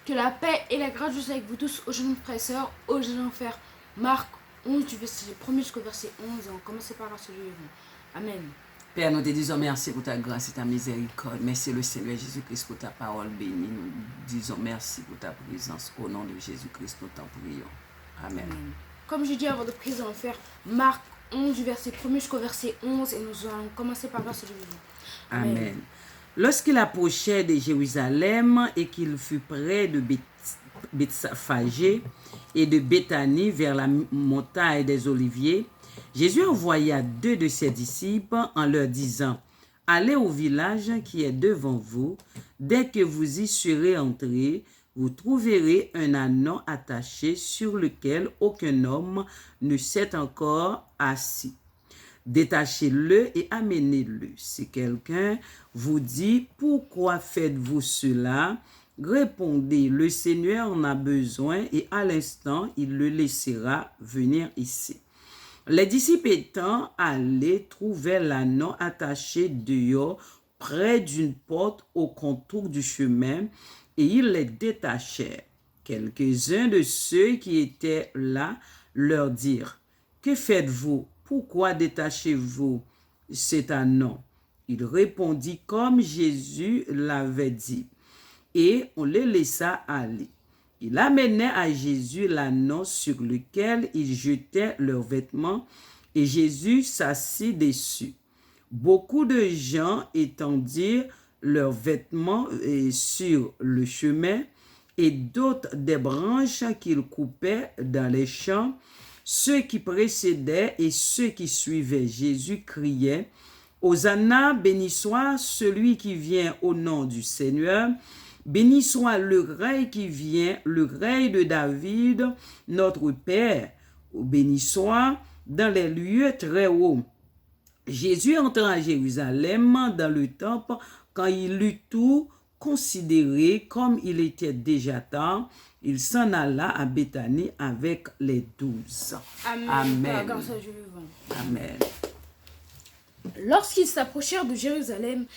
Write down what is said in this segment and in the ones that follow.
Que la paix et la grâce soient avec vous tous, aux jeunes frères et sœurs, aux jeunes frères. Marc 11, du verset 1 jusqu'au verset 11. Et on commence par la celui. Amen. Père, nous te disons merci pour ta grâce et ta miséricorde. Merci le Seigneur Jésus-Christ pour ta parole bénie. Nous disons merci pour ta présence. Au nom de Jésus-Christ, nous t'en prions. Amen. Comme je dis avant de prier, nous allons faire Marc 11, du verset 1 jusqu'au verset 11. Et nous allons commencer par la celui. Amen. Lorsqu'il approchait de Jérusalem et qu'il fut près de Bethphagée et de Béthanie vers la montagne des Oliviers, Jésus envoya 2 de ses disciples en leur disant, « Allez au village qui est devant vous. Dès que vous y serez entrés, vous trouverez un ânon attaché sur lequel aucun homme ne s'est encore assis. Détachez-le et amenez-le. Si quelqu'un vous dit, pourquoi faites-vous cela? Répondez, le Seigneur en a besoin et à l'instant, il le laissera venir ici. Les disciples étant allés trouver l'ânon attaché dehors près d'une porte au contour du chemin et ils les détachèrent. Quelques-uns de ceux qui étaient là leur dirent, « Que faites-vous? Pourquoi détachez-vous cet ânon? » Il répondit comme Jésus l'avait dit, et on les laissa aller. Il amenait à Jésus l'ânon sur lequel ils jetaient leurs vêtements, et Jésus s'assit dessus. Beaucoup de gens étendirent leurs vêtements sur le chemin, et d'autres des branches qu'ils coupaient dans les champs. Ceux qui précédaient et ceux qui suivaient Jésus criaient, « Hosanna, béni soit celui qui vient au nom du Seigneur, béni soit le règne qui vient, le règne de David, notre Père, béni soit dans les lieux très hauts. » Jésus entra à Jérusalem dans le temple quand il eut tout considéré, comme il était déjà tard, il s'en alla à Béthanie avec les 12. Amen. Amen. Amen. Lorsqu'ils s'approchèrent de Jérusalem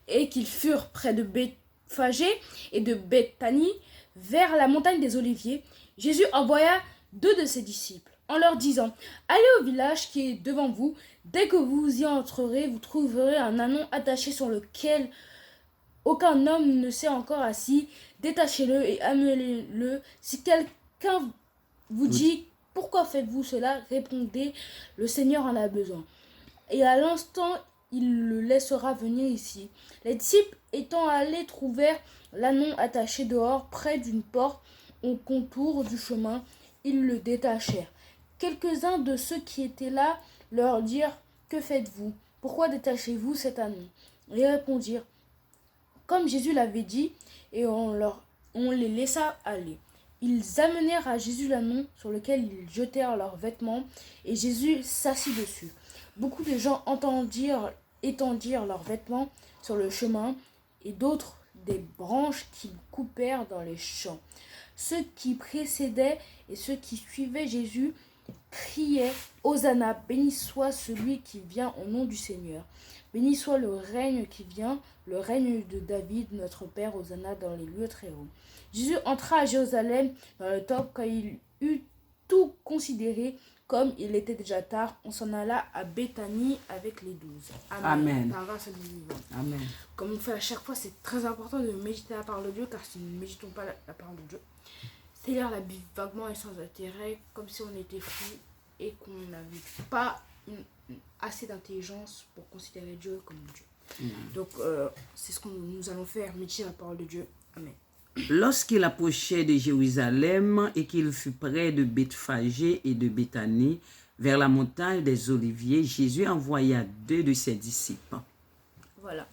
et qu'ils furent près de Bethphagée et de Béthanie, vers la montagne des Oliviers, Jésus envoya 2 de ses disciples en leur disant, « Allez au village qui est devant vous. Dès que vous y entrerez, vous trouverez un ânon attaché sur lequel aucun homme ne s'est encore assis. Détachez-le et amenez-le. Si quelqu'un vous dit, pourquoi faites-vous cela? Répondez, le Seigneur en a besoin. Et à l'instant, il le laissera venir ici. » Les disciples étant allés trouvèrent l'ânon attaché dehors, près d'une porte, au contour du chemin. Ils le détachèrent. Quelques-uns de ceux qui étaient là leur dirent, « Que faites-vous? Pourquoi détachez-vous cet ânon? » Ils répondirent, comme Jésus l'avait dit, et on les laissa aller. Ils amenèrent à Jésus l'ânon sur lequel ils jetèrent leurs vêtements, et Jésus s'assit dessus. Beaucoup de gens étendirent leurs vêtements sur le chemin, et d'autres des branches qu'ils coupèrent dans les champs. Ceux qui précédaient et ceux qui suivaient Jésus criaient, « Hosanna, béni soit celui qui vient au nom du Seigneur. Béni soit le règne qui vient, le règne de David, notre Père, Hosanna dans les lieux très hauts. » Jésus entra à Jérusalem dans le temple quand il eut tout considéré, comme il était déjà tard. On s'en alla à Béthanie avec les 12. Amen. Amen. Comme on fait à chaque fois, c'est très important de méditer la parole de Dieu, car si nous ne méditons pas la parole de Dieu, c'est lire la Bible vaguement et sans intérêt, comme si on était fou et qu'on n'avait pas assez d'intelligence pour considérer Dieu comme Dieu. Donc, c'est ce que nous allons faire, méditer la parole de Dieu. Amen. Lorsqu'il approchait de Jérusalem et qu'il fut près de Bethphagée et de Béthanie, vers la montagne des Oliviers, Jésus envoya 2 de ses disciples. Voilà.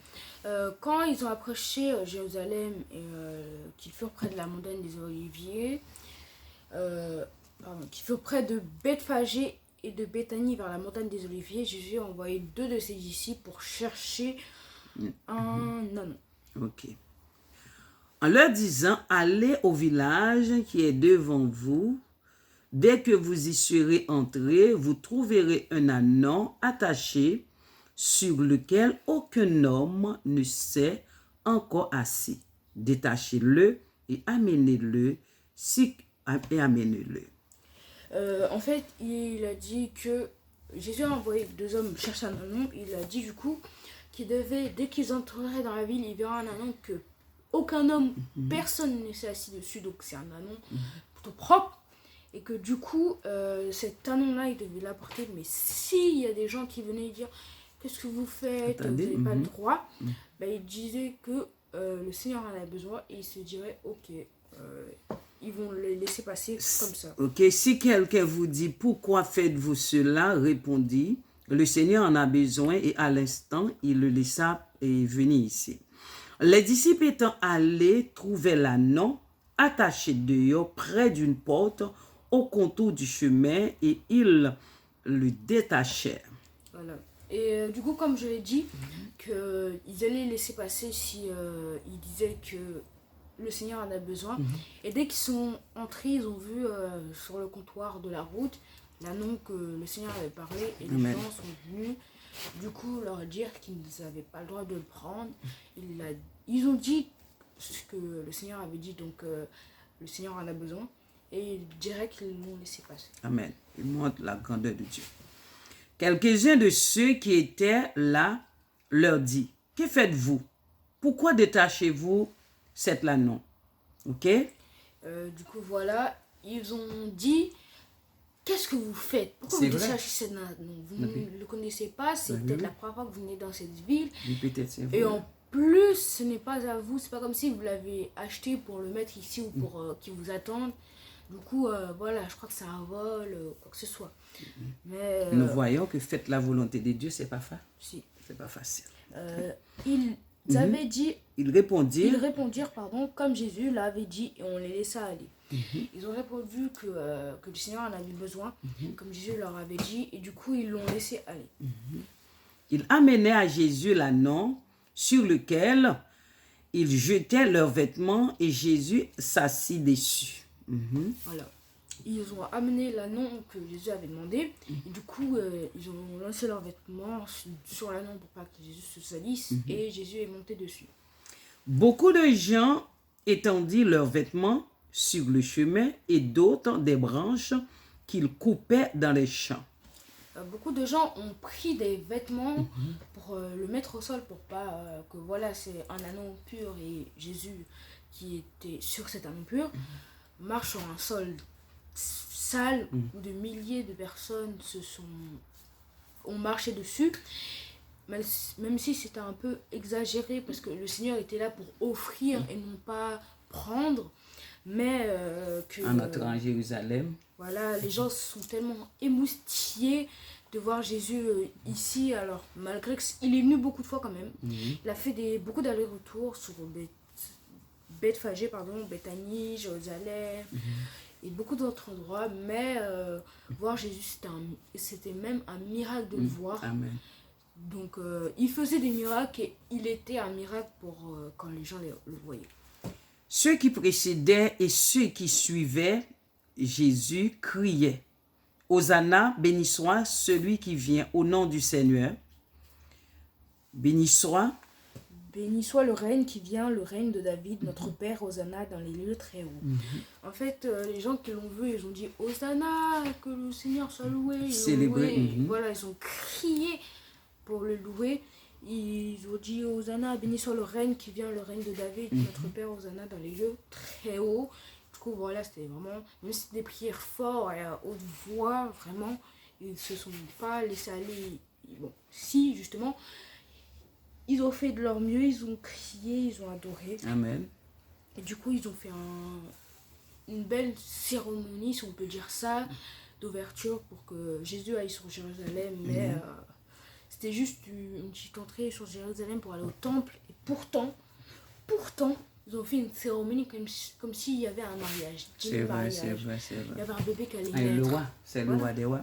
Quand ils ont approché Jérusalem et qu'ils furent près de la montagne des Oliviers, qu'ils furent près de Bethphagée et de Béthanie vers la montagne des Oliviers, Jésus a envoyé 2 de ses disciples pour chercher un ânon. Ok. En leur disant, allez au village qui est devant vous. Dès que vous y serez entrés, vous trouverez un ânon attaché sur lequel aucun homme ne s'est encore assis. Détachez-le et amenez-le, et amenez-le. En fait, il a dit que Jésus a envoyé 2 hommes chercher un anon. Il a dit du coup qu'ils devaient, dès qu'ils entreraient dans la ville, ils verraient un anon que aucun homme, personne ne s'est assis dessus, donc c'est un anon plutôt propre. Et que du coup, cet anon-là, il devait l'apporter. Mais s'il y a des gens qui venaient dire qu'est-ce que vous faites, Attendez, vous n'avez pas le droit, il disait que le Seigneur en avait besoin et il se dirait ok, ils vont les laisser passer comme ça. Ok, si quelqu'un vous dit pourquoi faites-vous cela, répondit, le Seigneur en a besoin et à l'instant, il le laissa venir ici. Les disciples étant allés trouver l'anon attaché dehors près d'une porte au contour du chemin et ils le détachèrent. Voilà. Et du coup, comme je l'ai dit, qu'ils allaient laisser passer si ils disaient que le Seigneur en a besoin. Et dès qu'ils sont entrés, ils ont vu sur le comptoir de la route l'anon que le Seigneur avait parlé. Et les gens sont venus, du coup, leur dire qu'ils n'avaient pas le droit de le prendre. Ils ont dit ce que le Seigneur avait dit, donc le Seigneur en a besoin. Et il dirait qu'ils l'ont laissé passer. Amen. Il montre la grandeur de Dieu. Quelques-uns de ceux qui étaient là leur dit, que faites-vous? Pourquoi détachez-vous cet anon? Ok? Du coup, voilà, ils ont dit, qu'est-ce que vous faites? Pourquoi vous détachez cet anon? Vous ne le connaissez pas, c'est peut-être la première fois que vous venez dans cette ville. Et en plus, ce n'est pas à vous, c'est pas comme si vous l'avez acheté pour le mettre ici ou pour qu'il vous attende. Du coup, voilà, je crois que c'est un vol, quoi que ce soit. Mais, nous voyons que faites la volonté de Dieu, c'est pas facile. Si. C'est pas facile. Ils avaient dit... Ils répondirent, comme Jésus l'avait dit, et on les laissa aller. Ils ont répondu que le Seigneur en avait besoin, comme Jésus leur avait dit, et du coup, ils l'ont laissé aller. Ils amenaient à Jésus l'anon sur lequel ils jetaient leurs vêtements et Jésus s'assit dessus. Voilà. Ils ont amené l'anon que Jésus avait demandé, et du coup, ils ont lancé leurs vêtements sur l'anon pour pas que Jésus se salisse, et Jésus est monté dessus. Beaucoup de gens étendirent leurs vêtements sur le chemin et d'autres des branches qu'ils coupaient dans les champs. Beaucoup de gens ont pris des vêtements pour le mettre au sol pour pas que voilà, c'est un anon pur et Jésus qui était sur cet anon pur marche sur un sol sale où de milliers de personnes ont marché dessus, même si c'était un peu exagéré parce que le Seigneur était là pour offrir et non pas prendre, mais en entrant à Jérusalem, voilà, les gens sont tellement émoustillés de voir Jésus ici, alors malgré qu'il est venu beaucoup de fois quand même, il a fait beaucoup d'allers-retours sur Bethphagée, Béthanie, Jérusalem et beaucoup d'autres endroits, mais voir Jésus c'était même un miracle de le voir. Amen. Donc il faisait des miracles et il était un miracle pour quand les gens le voyaient. Ceux qui précédaient et ceux qui suivaient Jésus criaient, Hosanna, béni soit celui qui vient au nom du Seigneur. Béni soit le règne qui vient, le règne de David, notre Père, Hosanna, dans les lieux très hauts. En fait, les gens qui l'ont vu, ils ont dit Hosanna, que le Seigneur soit loué. Célébrer. Voilà, ils ont crié pour le louer. Ils ont dit Hosanna, béni soit le règne qui vient, le règne de David, notre Père, Hosanna, dans les lieux très hauts. Du coup, voilà, c'était vraiment, même si c'était des prières fortes et à haute voix, vraiment, ils ne se sont pas laissés aller. Bon, si, justement, ils ont fait de leur mieux, ils ont crié, ils ont adoré. Amen. Et du coup, ils ont fait une belle cérémonie, si on peut dire ça, d'ouverture pour que Jésus aille sur Jérusalem. Mais c'était juste une petite entrée sur Jérusalem pour aller au temple. Et pourtant, ils ont fait une cérémonie comme s'il y avait un mariage. C'est vrai. Il y avait un bébé qui allait Et le naître. roi, c'est le roi des rois.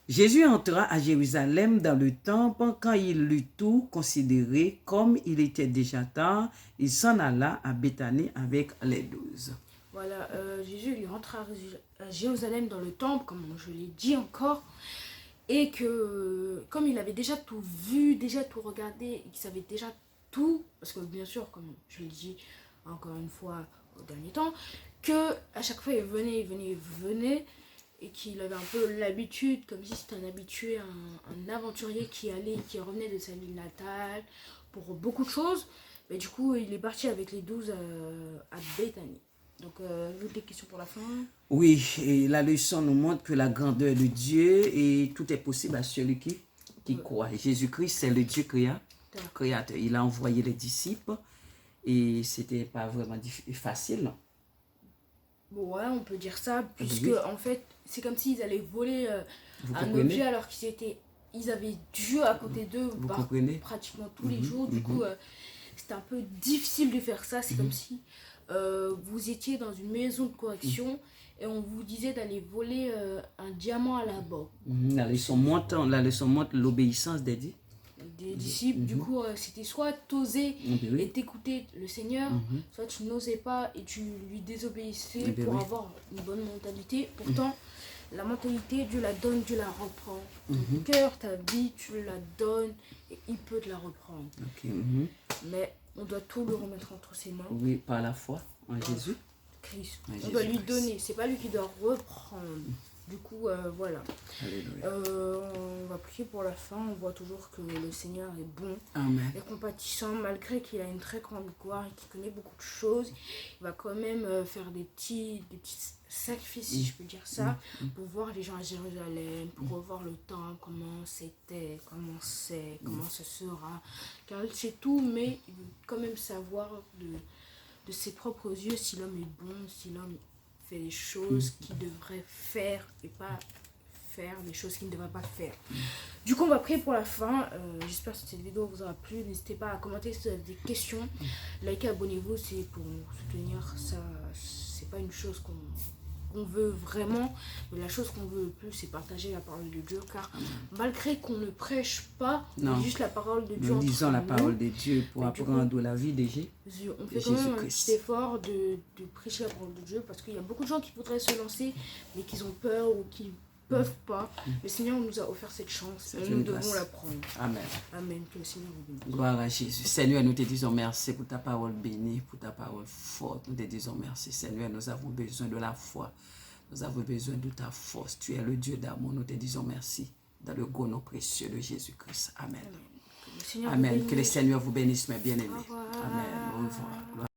Jésus entra à Jérusalem dans le temple quand il eut tout considéré, comme il était déjà tard, il s'en alla à Béthanie avec les 12. Voilà, Jésus il rentra à Jérusalem dans le temple, comme je l'ai dit encore, et que comme il avait déjà tout vu, déjà tout regardé, et qu'il savait déjà tout, parce que bien sûr, comme je l'ai dit, encore une fois au dernier temps, que à chaque fois il venait, et qu'il avait un peu l'habitude, comme si c'était un habitué, un aventurier qui revenait de sa ville natale pour beaucoup de choses. Mais du coup, il est parti avec les 12 à Béthanie. Donc, vous des questions pour la fin? Oui, et la leçon nous montre que la grandeur de Dieu et tout est possible à celui qui croit. Jésus-Christ, c'est le Dieu créateur. Il a envoyé les disciples et c'était pas vraiment facile. Bon, ouais, on peut dire ça, puisque Oui. en fait, c'est comme s'ils allaient voler Vous un comprenez? objet alors ils avaient Dieu à côté d'eux Vous comprenez? pratiquement tous les jours. Du coup, c'était un peu difficile de faire ça. C'est comme si vous étiez dans une maison de correction et on vous disait d'aller voler un diamant à la banque. La leçon montre l'obéissance des Disciples. Du coup, c'était soit t'oser oui. et t'écouter le Seigneur, soit tu n'osais pas et tu lui désobéissais pour oui. avoir une bonne mentalité. Pourtant, la mentalité, Dieu la donne, Dieu la reprend. Ton cœur, ta vie, tu la donnes et il peut te la reprendre. Ok. Mais on doit tout le remettre entre ses mains. Oui, par la foi en Jésus. Christ. En On doit lui Jésus-Christ. donner, c'est pas lui qui doit reprendre. Du coup, voilà. Alléluia. On va prier pour la fin. On voit toujours que le Seigneur est bon Amen. et compatissant, malgré qu'il a une très grande gloire et qu'il connaît beaucoup de choses. Il va quand même faire des petits sacrifices, si je peux dire ça, pour voir les gens à Jérusalem, pour revoir le temple, comment c'était, comment c'est, comment ce sera. Car il sait tout, mais il veut quand même savoir de ses propres yeux si l'homme est bon, si l'homme fait des choses qu'il devrait faire et pas faire des choses qu'il ne devrait pas faire. Du coup, on va prier pour la fin. J'espère que cette vidéo vous aura plu. N'hésitez pas à commenter si vous avez des questions. Likez, abonnez-vous, c'est pour nous soutenir. Ça, c'est pas une chose qu'on veut vraiment, mais la chose qu'on veut le plus, c'est partager la parole de Dieu. Car malgré qu'on ne prêche pas, juste la parole de Dieu, nous lisons la parole de Dieu pour mais du apprendre la vie de Jésus. On fait quand même un petit effort de prêcher la parole de Dieu, parce qu'il y a beaucoup de gens qui voudraient se lancer mais qui ont peur ou qui peuvent pas. Le Seigneur nous a offert cette chance et nous devons la prendre. Amen. Amen. Que le Seigneur vous bénisse. Gloire à Jésus. Seigneur, nous te disons merci pour ta parole bénie, pour ta parole forte. Nous te disons merci. Seigneur, nous avons besoin de la foi. Nous avons besoin de ta force. Tu es le Dieu d'amour. Nous te disons merci dans le gros nom précieux de Jésus-Christ. Amen. Amen. Que le Seigneur vous bénisse, mes bien-aimés. Amen. Au revoir.